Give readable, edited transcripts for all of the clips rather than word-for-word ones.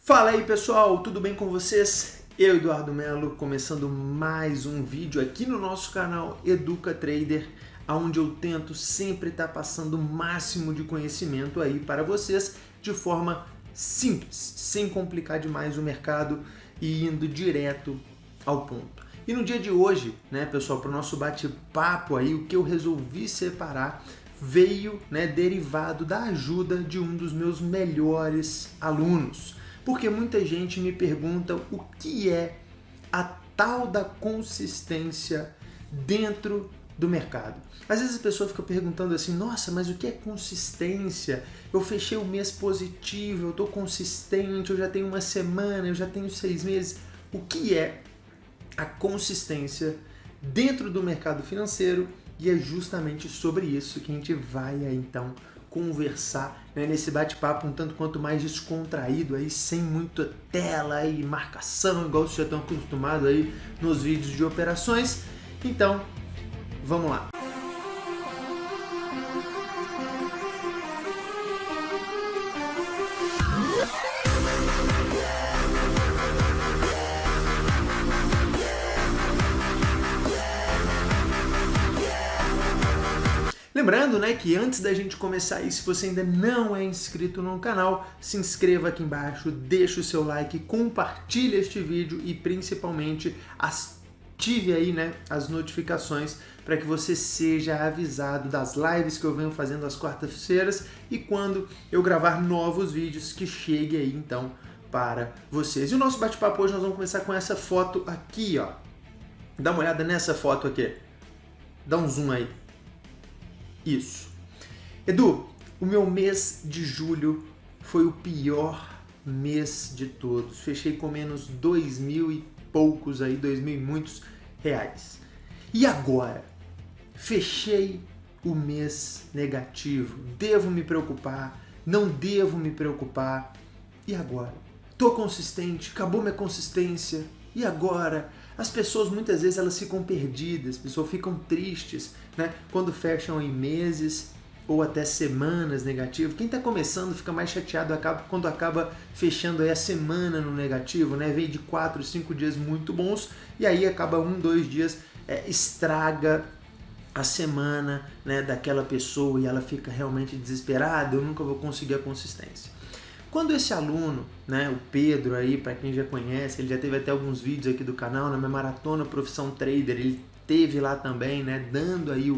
Fala aí pessoal, tudo bem com vocês? Eu, Eduardo Melo, começando mais um vídeo aqui no nosso canal Educa Trader, onde eu tento sempre estar passando o máximo de conhecimento aí para vocês de forma simples, sem complicar demais o mercado e indo direto ao ponto. E no dia de hoje, né, pessoal, para o nosso bate-papo aí, o que eu resolvi separar veio, né, derivado da ajuda de um dos meus melhores alunos. Porque muita gente me pergunta o que é a tal da consistência dentro do mercado. Às vezes a pessoa fica perguntando assim, nossa, mas o que é consistência? Eu fechei o mês positivo, eu estou consistente, eu já tenho uma semana, eu já tenho 6 meses. O que é a consistência dentro do mercado financeiro? E é justamente sobre isso que a gente vai então conversar, né, nesse bate-papo um tanto quanto mais descontraído, aí, sem muita tela e marcação, igual vocês já estão acostumados aí nos vídeos de operações. Então, vamos lá. Lembrando, né, que antes da gente começar aí, se você ainda não é inscrito no canal, se inscreva aqui embaixo, deixa o seu like, compartilhe este vídeo e principalmente ative aí, né, as notificações para que você seja avisado das lives que eu venho fazendo às quartas-feiras e quando eu gravar novos vídeos que chegue aí então para vocês. E o nosso bate-papo hoje nós vamos começar com essa foto aqui, ó. Dá uma olhada nessa foto aqui. Dá um zoom aí. Isso. Edu, o meu mês de julho foi o pior mês de todos. Fechei com menos 2.000 e poucos aí, 2.000 e muitos reais. E agora? Fechei o mês negativo. Devo me preocupar? Não devo me preocupar? E agora? Tô consistente? Acabou minha consistência? E agora? As pessoas muitas vezes elas ficam perdidas, as pessoas ficam tristes, né, quando fecham em meses ou até semanas negativas. Quem está começando fica mais chateado quando acaba fechando aí a semana no negativo, né, vem de 4, 5 dias muito bons e aí acaba 1, 2 dias, estraga a semana, né, daquela pessoa e ela fica realmente desesperada, eu nunca vou conseguir a consistência. Quando esse aluno, né, o Pedro aí, para quem já conhece, ele já teve até alguns vídeos aqui do canal, na minha maratona Profissão Trader, ele teve lá também, né, dando aí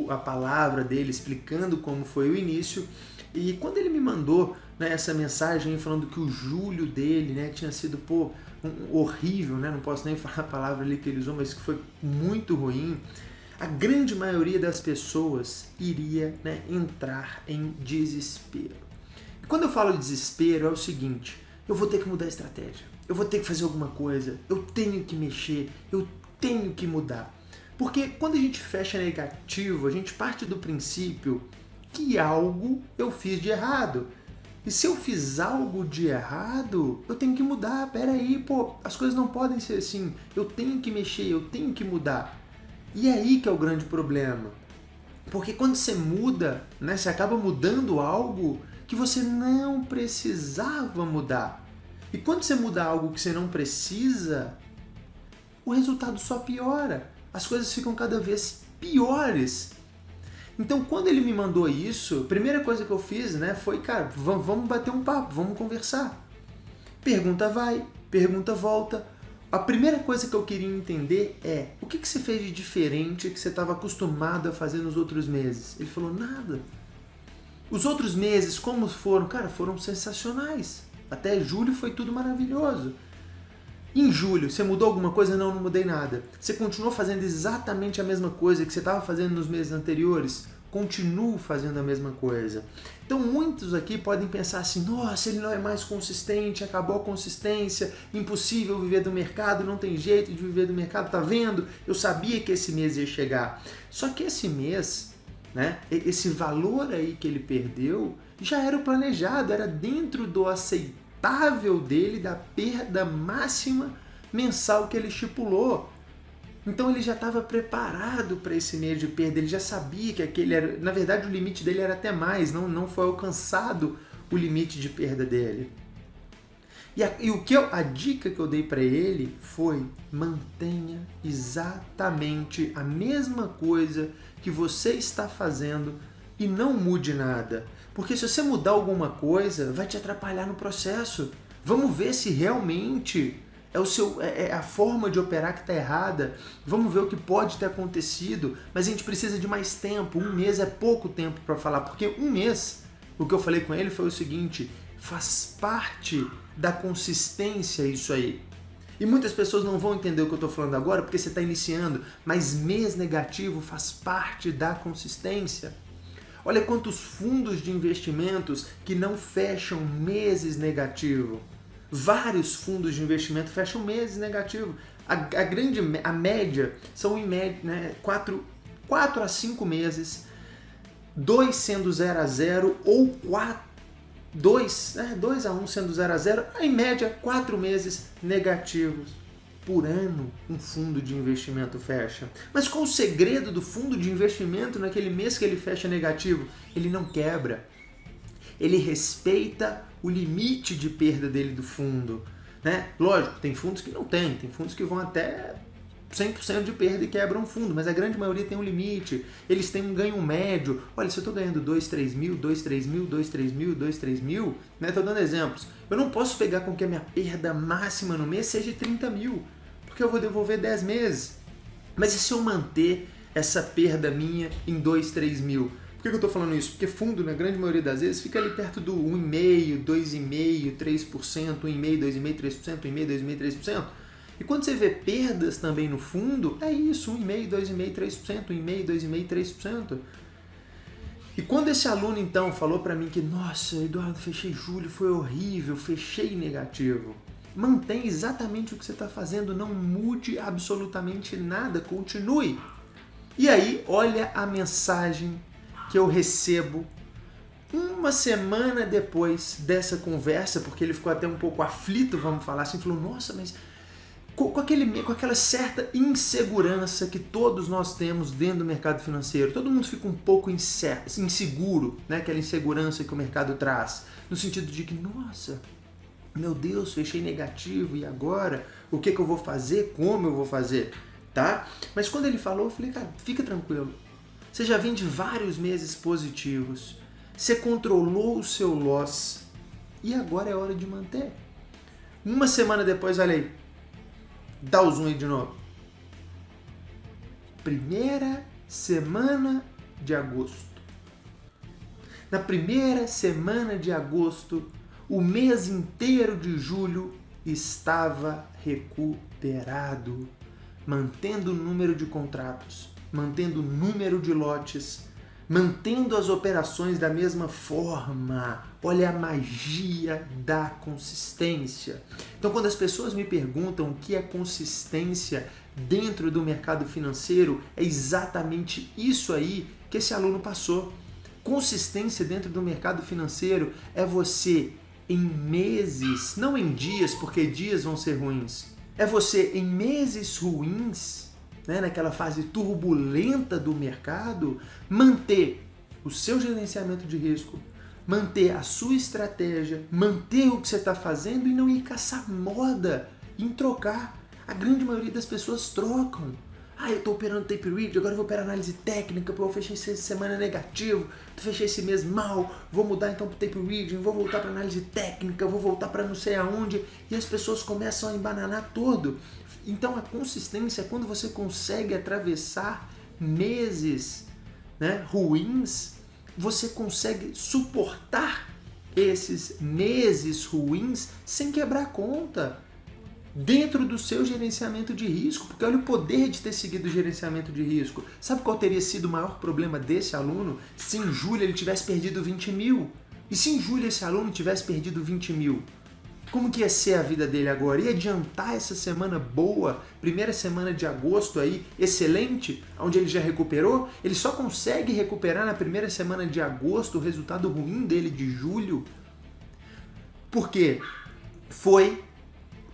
a palavra dele, explicando como foi o início. E quando ele me mandou, né, essa mensagem falando que o julho dele, né, tinha sido horrível, né, não posso nem falar a palavra ali que ele usou, mas que foi muito ruim, a grande maioria das pessoas iria, né, entrar em desespero. Quando eu falo desespero, é o seguinte, eu vou ter que mudar a estratégia, eu vou ter que fazer alguma coisa, eu tenho que mexer, eu tenho que mudar. Porque quando a gente fecha negativo, a gente parte do princípio que algo eu fiz de errado. E se eu fiz algo de errado, eu tenho que mudar, peraí, as coisas não podem ser assim, eu tenho que mexer, eu tenho que mudar. E é aí que é o grande problema. Porque quando você muda, né, você acaba mudando algo que você não precisava mudar. E quando você muda algo que você não precisa, o resultado só piora. As coisas ficam cada vez piores. Então, quando ele me mandou isso, a primeira coisa que eu fiz, né, foi, cara, vamos bater um papo, vamos conversar. Pergunta vai, pergunta volta. A primeira coisa que eu queria entender é, o que você fez de diferente que você estava acostumado a fazer nos outros meses? Ele falou, nada. Os outros meses, como foram? Cara, foram sensacionais. Até julho foi tudo maravilhoso. Em julho, você mudou alguma coisa? Não, não mudei nada. Você continuou fazendo exatamente a mesma coisa que você estava fazendo nos meses anteriores? Continuo fazendo a mesma coisa. Então, muitos aqui podem pensar assim, nossa, ele não é mais consistente, acabou a consistência, impossível viver do mercado, não tem jeito de viver do mercado, tá vendo? Eu sabia que esse mês ia chegar. Só que esse mês, né, esse valor aí que ele perdeu já era o planejado, era dentro do aceitável dele, da perda máxima mensal que ele estipulou. Então ele já estava preparado para esse mês de perda, ele já sabia que aquele era, na verdade o limite dele era até mais, não foi alcançado o limite de perda dele. A dica que eu dei para ele foi: mantenha exatamente a mesma coisa que você está fazendo e não mude nada. Porque se você mudar alguma coisa, vai te atrapalhar no processo. Vamos ver se realmente é a forma de operar que está errada. Vamos ver o que pode ter acontecido. Mas a gente precisa de mais tempo. 1 mês é pouco tempo para falar. Porque 1 mês, o que eu falei com ele foi o seguinte: faz parte da consistência isso aí. E muitas pessoas não vão entender o que eu estou falando agora porque você está iniciando. Mas mês negativo faz parte da consistência. Olha quantos fundos de investimentos que não fecham meses negativo. Vários fundos de investimento fecham meses negativo. A média são em média, né, 4 a 5 meses, 2 sendo 0 a 0 ou 2 a 1 sendo 0 a 0, em média 4 meses negativos. Por ano, um fundo de investimento fecha. Mas qual o segredo do fundo de investimento naquele mês que ele fecha negativo? Ele não quebra. Ele respeita o limite de perda dele do fundo. Né? Lógico, tem fundos que não tem. Tem fundos que vão até 100% de perda e quebram o fundo, mas a grande maioria tem um limite. Eles têm um ganho médio. Olha, se eu estou ganhando 2, 3 mil, 2, 3 mil, 2, 3 mil, 2, 3 mil, né? Estou dando exemplos. Eu não posso pegar com que a minha perda máxima no mês seja de 30 mil, porque eu vou devolver 10 meses. Mas e se eu manter essa perda minha em 2, 3 mil? Por que eu estou falando isso? Porque fundo, na grande maioria das vezes, fica ali perto do 1,5%, 2,5%, 3%, 1,5%, 2,5%, 3%, 1,5%, 2,5%, 3%. E quando você vê perdas também no fundo, é isso, 1,5%, 2,5%, 3%, 1,5%, 2,5%, 3%. E quando esse aluno então falou para mim que, nossa, Eduardo, fechei julho, foi horrível, fechei negativo. Mantenha exatamente o que você está fazendo, não mude absolutamente nada, continue. E aí, olha a mensagem que eu recebo 1 semana depois dessa conversa, porque ele ficou até um pouco aflito, vamos falar assim, falou, nossa, mas com aquela certa insegurança que todos nós temos dentro do mercado financeiro. Todo mundo fica um pouco inseguro, né? Aquela insegurança que o mercado traz, no sentido de que, nossa, meu Deus, fechei negativo, e agora? O que eu vou fazer? Como eu vou fazer? Tá? Mas quando ele falou, eu falei, cara, fica tranquilo. Você já vem de vários meses positivos. Você controlou o seu loss. E agora é hora de manter. 1 semana depois, olha aí. Dá o zoom aí de novo. 1ª semana de agosto. Na 1ª semana de agosto, o mês inteiro de julho estava recuperado, mantendo o número de contratos, mantendo o número de lotes, mantendo as operações da mesma forma. Olha a magia da consistência. Então, quando as pessoas me perguntam o que é consistência dentro do mercado financeiro, é exatamente isso aí que esse aluno passou. Consistência dentro do mercado financeiro é você, em meses, não em dias, porque dias vão ser ruins, é você, em meses ruins, né, naquela fase turbulenta do mercado, manter o seu gerenciamento de risco, manter a sua estratégia, manter o que você está fazendo e não ir caçar moda em trocar. A grande maioria das pessoas trocam. Eu estou operando tape read, agora eu vou operar análise técnica, eu fechei essa semana negativo, fechei esse mês mal, vou mudar então para o tape reading, vou voltar para análise técnica, vou voltar para não sei aonde, e as pessoas começam a embananar todo. Então a consistência é quando você consegue atravessar meses, né, ruins, você consegue suportar esses meses ruins sem quebrar a conta, dentro do seu gerenciamento de risco, porque olha o poder de ter seguido o gerenciamento de risco. Sabe qual teria sido o maior problema desse aluno se em julho ele tivesse perdido 20 mil? E se em julho esse aluno tivesse perdido 20 mil? Como que ia ser a vida dele agora? Ia adiantar essa semana boa, 1ª semana de agosto aí, excelente, onde ele já recuperou? Ele só consegue recuperar na 1ª semana de agosto o resultado ruim dele de julho? Porque foi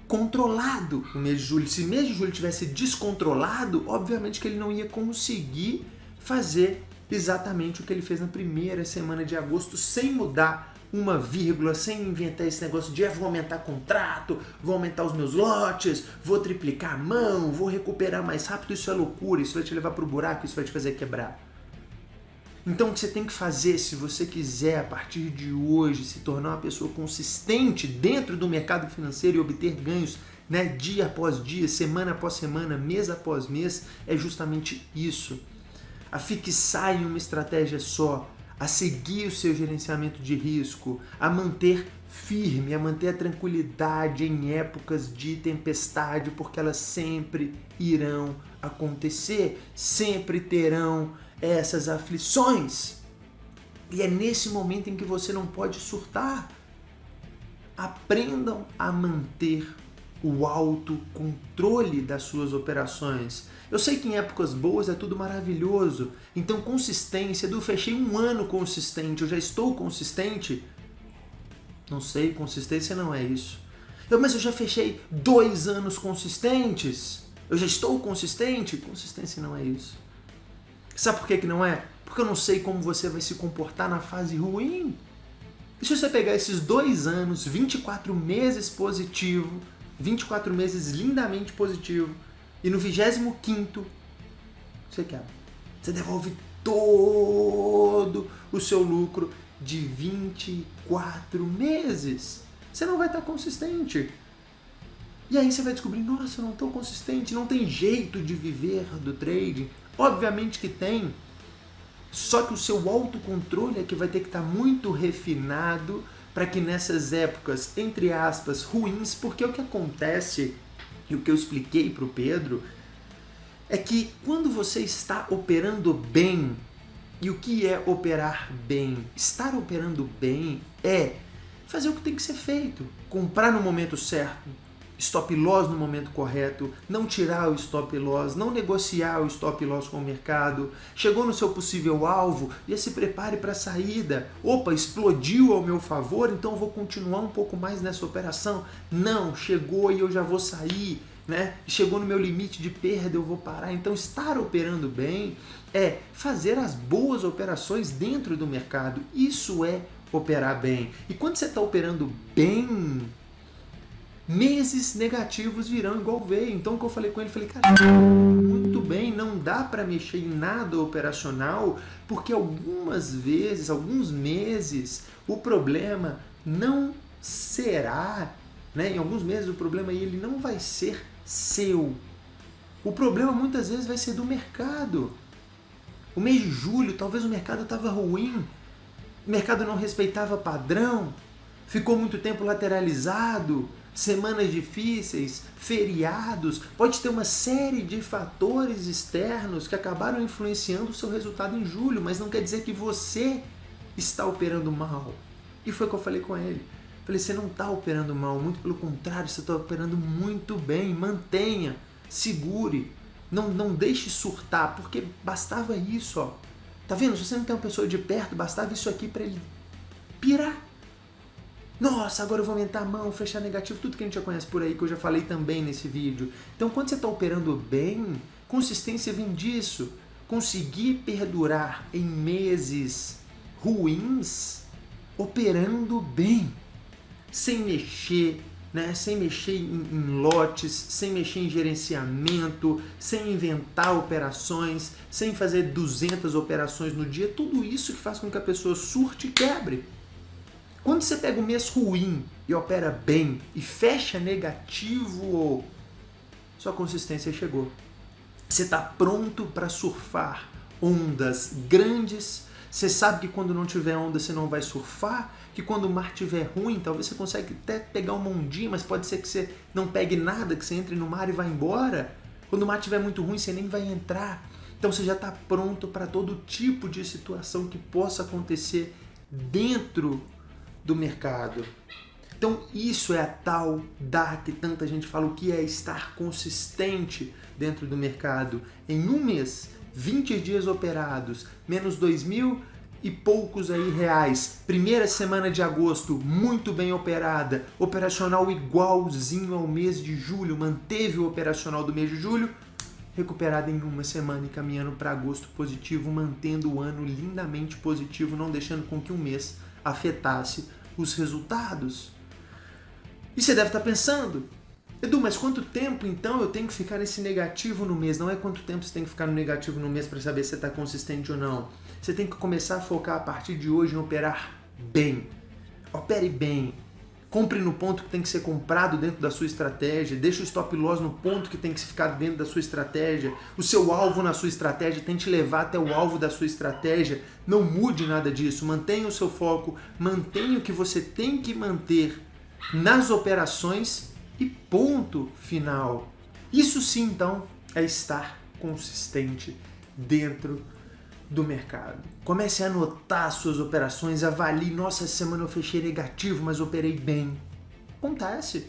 controlado o mês de julho. Se o mês de julho tivesse descontrolado, obviamente que ele não ia conseguir fazer exatamente o que ele fez na 1ª semana de agosto sem mudar uma vírgula, sem inventar esse negócio de vou aumentar contrato, vou aumentar os meus lotes, vou triplicar a mão, vou recuperar mais rápido. Isso é loucura, isso vai te levar para o buraco, isso vai te fazer quebrar. Então o que você tem que fazer, se você quiser a partir de hoje se tornar uma pessoa consistente dentro do mercado financeiro e obter ganhos, né, dia após dia, semana após semana, mês após mês, é justamente isso. A fixar em uma estratégia só, a seguir o seu gerenciamento de risco, a manter firme, a manter a tranquilidade em épocas de tempestade, porque elas sempre irão acontecer, sempre terão essas aflições. E é nesse momento em que você não pode surtar. Aprendam a manter o autocontrole das suas operações. Eu sei que em épocas boas é tudo maravilhoso, então consistência, eu fechei um ano consistente, eu já estou consistente? Não sei, consistência não é isso. Mas eu já fechei 2 anos consistentes, eu já estou consistente? Consistência não é isso. Sabe por que não é? Porque eu não sei como você vai se comportar na fase ruim. E se você pegar esses 2 anos, 24 meses positivo, 24 meses lindamente positivo, e no 25º você quebra. Você devolve todo o seu lucro de 24 meses. Você não vai estar consistente. E aí você vai descobrir, nossa, eu não estou consistente, não tem jeito de viver do trading. Obviamente que tem, só que o seu autocontrole é que vai ter que estar muito refinado para que nessas épocas, entre aspas, ruins, porque o que acontece, e o que eu expliquei para o Pedro, é que quando você está operando bem, e o que é operar bem? Estar operando bem é fazer o que tem que ser feito, comprar no momento certo, stop loss no momento correto, não tirar o stop loss, não negociar o stop loss com o mercado, chegou no seu possível alvo, já se prepare para a saída. Opa, explodiu ao meu favor, então eu vou continuar um pouco mais nessa operação. Não, chegou e eu já vou sair, né? Chegou no meu limite de perda, eu vou parar. Então estar operando bem é fazer as boas operações dentro do mercado. Isso é operar bem. E quando você está operando bem, meses negativos virão igual veio. Então o que eu falei com ele, falei, cara, muito bem, não dá para mexer em nada operacional, porque algumas vezes, alguns meses, o problema não será, né? Em alguns meses o problema ele não vai ser seu. O problema muitas vezes vai ser do mercado. O mês de julho, talvez o mercado estava ruim, o mercado não respeitava padrão, ficou muito tempo lateralizado, semanas difíceis, feriados, pode ter uma série de fatores externos que acabaram influenciando o seu resultado em julho, mas não quer dizer que você está operando mal. E foi o que eu falei com ele. Falei, você não está operando mal, muito pelo contrário, você está operando muito bem, mantenha, segure, não deixe surtar, porque bastava isso, ó. Tá vendo? Se você não tem uma pessoa de perto, bastava isso aqui para ele pirar. Nossa, agora eu vou aumentar a mão, fechar negativo, tudo que a gente já conhece por aí, que eu já falei também nesse vídeo. Então, quando você está operando bem, consistência vem disso. Conseguir perdurar em meses ruins, operando bem, sem mexer, né? Sem mexer em lotes, sem mexer em gerenciamento, sem inventar operações, sem fazer 200 operações no dia, tudo isso que faz com que a pessoa surte e quebre. Quando você pega um mês ruim e opera bem e fecha negativo, sua consistência chegou. Você está pronto para surfar ondas grandes. Você sabe que quando não tiver onda você não vai surfar, que quando o mar estiver ruim, talvez você consiga até pegar uma ondinha, mas pode ser que você não pegue nada, que você entre no mar e vá embora. Quando o mar estiver muito ruim, você nem vai entrar. Então você já está pronto para todo tipo de situação que possa acontecer dentro do mercado. Então isso é a tal da que tanta gente fala, o que é estar consistente dentro do mercado. Em um mês, 20 dias operados, menos 2.000 e poucos aí reais. Primeira semana de agosto, muito bem operada, operacional igualzinho ao mês de julho, manteve o operacional do mês de julho, recuperada em uma semana e caminhando para agosto positivo, mantendo o ano lindamente positivo, não deixando com que um mês afetasse os resultados. E você deve estar pensando, Edu, mas quanto tempo então eu tenho que ficar nesse negativo no mês? Não é quanto tempo você tem que ficar no negativo no mês para saber se você está consistente ou não. Você tem que começar a focar a partir de hoje em operar bem. Opere bem. Compre no ponto que tem que ser comprado dentro da sua estratégia. Deixe o stop loss no ponto que tem que ficar dentro da sua estratégia. O seu alvo na sua estratégia, tente levar até o alvo da sua estratégia. Não mude nada disso. Mantenha o seu foco. Mantenha o que você tem que manter nas operações e ponto final. Isso sim, então, é estar consistente dentro do mercado. Comece a anotar suas operações, avalie, nossa, essa semana eu fechei negativo, mas operei bem. Acontece.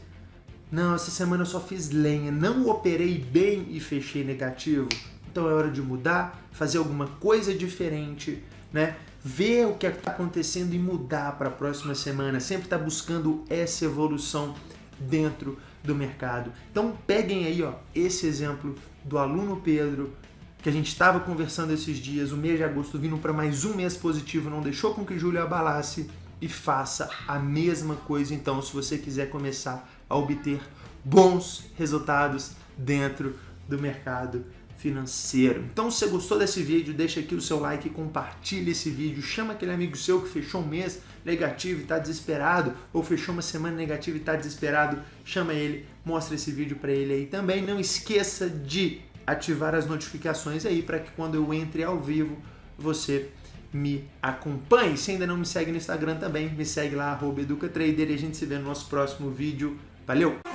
Não, essa semana eu só fiz lenha, não operei bem e fechei negativo. Então é hora de mudar, fazer alguma coisa diferente, né? Ver o que está acontecendo e mudar para a próxima semana. Sempre está buscando essa evolução dentro do mercado. Então peguem aí, ó, esse exemplo do aluno Pedro, que a gente estava conversando esses dias, o mês de agosto vindo para mais um mês positivo, não deixou com que julho abalasse, e faça a mesma coisa então, se você quiser começar a obter bons resultados dentro do mercado financeiro. Então, se você gostou desse vídeo, deixa aqui o seu like, compartilha esse vídeo, chama aquele amigo seu que fechou um mês negativo e está desesperado, ou fechou uma semana negativa e está desesperado, chama ele, mostra esse vídeo para ele aí também. Não esqueça de ativar as notificações aí para que quando eu entre ao vivo você me acompanhe. Se ainda não me segue no Instagram também, me segue lá, @educatrader, e a gente se vê no nosso próximo vídeo. Valeu!